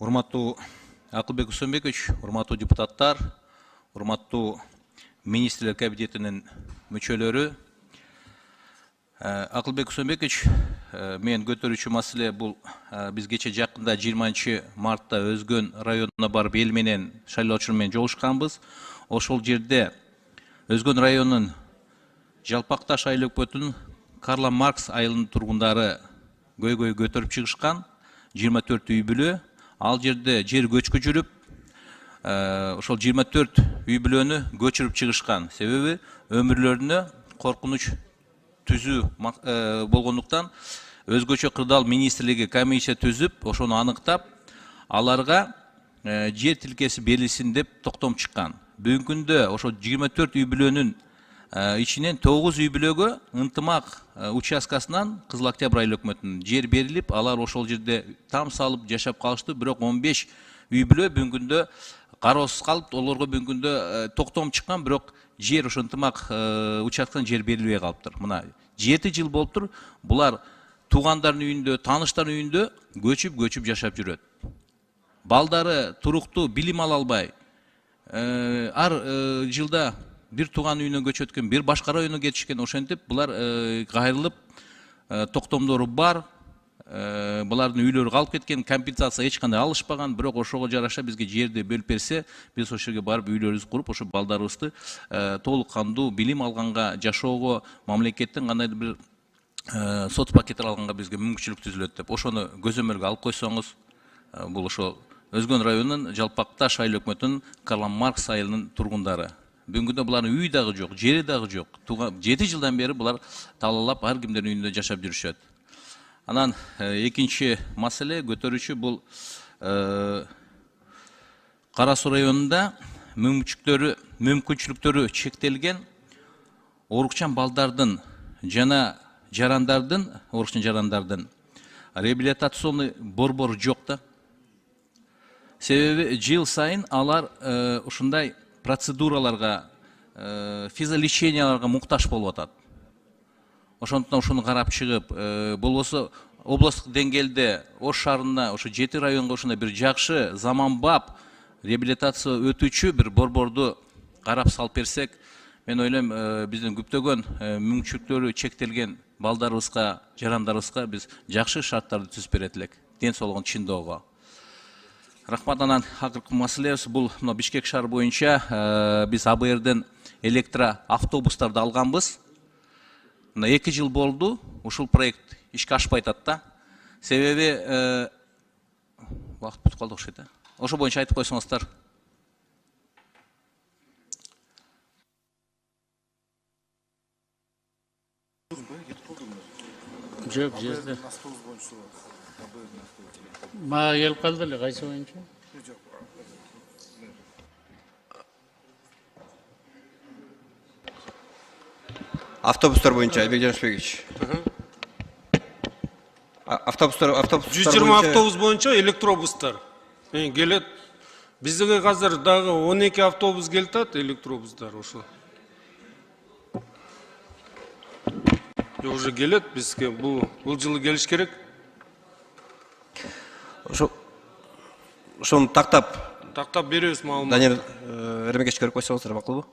Урматтуу Акылбек Усенбекович, урматтуу депутаттар, урматтуу министрлер кабинетинин мүчөлөрү. Акылбек Усенбекович, мен көтөрүүчү маселе бул биз кече жакында 20 мартта Өзгөн районуна барып эл менен шайлоочулар менен жолугушканбыз. Ошол жерде Өзгөн районунун Жалпакташ айыл өкмөтүнүн Карла Маркс айылынын тургундары көйгөй көтөрүп чыгышкан 24 үй бүлө. Ал жерде жер көчкү жүрүп, ошол 24 үй бүлөнү көчүрүп чыгышкан. Себеби өмүрлөрүнө коркунуч түзүү болгондуктан өзгөчө кырдаал министрлиги комиссия түзүп, ошону аныктап, аларга жер тилкеси берилсин деп токтом чыккан. Бүгүнкү күндө ошол 24 үй бүлөнүн ичинен 9 үй бүлөгө ынтымак участкасынан Кызыл Октябрь айыл өкмөтүнүн жер берилип, алар ошол жерде там салып жашап калышты. Бирок 15 үй бүлө бүгүнкү күндө кароосуз калып, олорго бүгүнкү күндө токтом чыккан, бирок жер ошо ынтымак участкадан жер берилбей калыптыр. Мына 7 жыл болуптур. Булар туугандарынын үйүндө, тааныштардын үйүндө көчүп жашап жүрөт. Балдары туруктуу билим ала албай, ар жылда бир тууган үйүнө көчөткөн, бир башка районуна кетишкен. Ошентип булар кайрылып, токтомдору бар. Булардын үйлөрү калып кеткен, компенсация эч кандай алышпаган. Бирок ошого жараша бизге жерди бөлүп берсе, биз ошол жерге барып үйлөрүбүздү куруп, ошо балдарыбызды толук кандуу билим алганга, жашоого, мамлекеттен кандайдыр бир соцпакеттер алганга бизге мүмкүнчүлүк түзүлөт деп. Ошону көзөмөлгө алып койсоңуз, бул ошо Өзгөн районунун Жалпакташ айыл өкмөтүнүн Карла Маркс айылынын тургундары. Бүгүнкү күндө булардын үйү дагы жок, жери дагы жок. 7 жылдан бери булар талаалап ар кимдердин үйүндө жашап жүрүшөт. Анан экинчи маселе көтөрүүчү бул Кара Суу районунда мүмкүнчүлүктөрү чектелген оорукчан балдардын жана оорукчан жарандардын реабилитационный борбору жок да. Себеби жыл сайын алар ушундай процедураларга, физиолеченияларга муктаж болуп атат. Ошондуктан ошону карап чыгып, болбосо областтык деңгээлде Ош шаарына, ошо 7 районго ушундай бир жакшы, заманбап реабилитация өтүүчү бир борборду карап салып берсек, мен ойлойм, биздин көптөгөн мүмкүнчүлүктөрү чектелген балдарыбызга, жарандарыбызга биз жакшы шарттарды түзүп берет элек, ден соолугун чыңдоого. Рахмат. Анан акыркы маселебиз бул Бишкек шаары боюнча биз АБРден электроавтобустарды алганбыз. 2 жыл болду, ушул проект ишке ашпай атат да. Себеби убакыт бүтүп калды окшойт да. Ошо боюнча айтып койсоңуздар. Жок, жерде. Мага келип калды эле, кайсы боюнча? Автобустар боюнча, Айбек Жанышбекович. Автобустар 120 автобус боюнча электробустар келет. Бизге азыр дагы 12 автобус келтат, электробустар ошо. Уже келет бизге, бул жылы келиш керек. Ошону тактап беребиз маалымат. Данияр Эрмекевич көрүп койсоңуздар макулбу?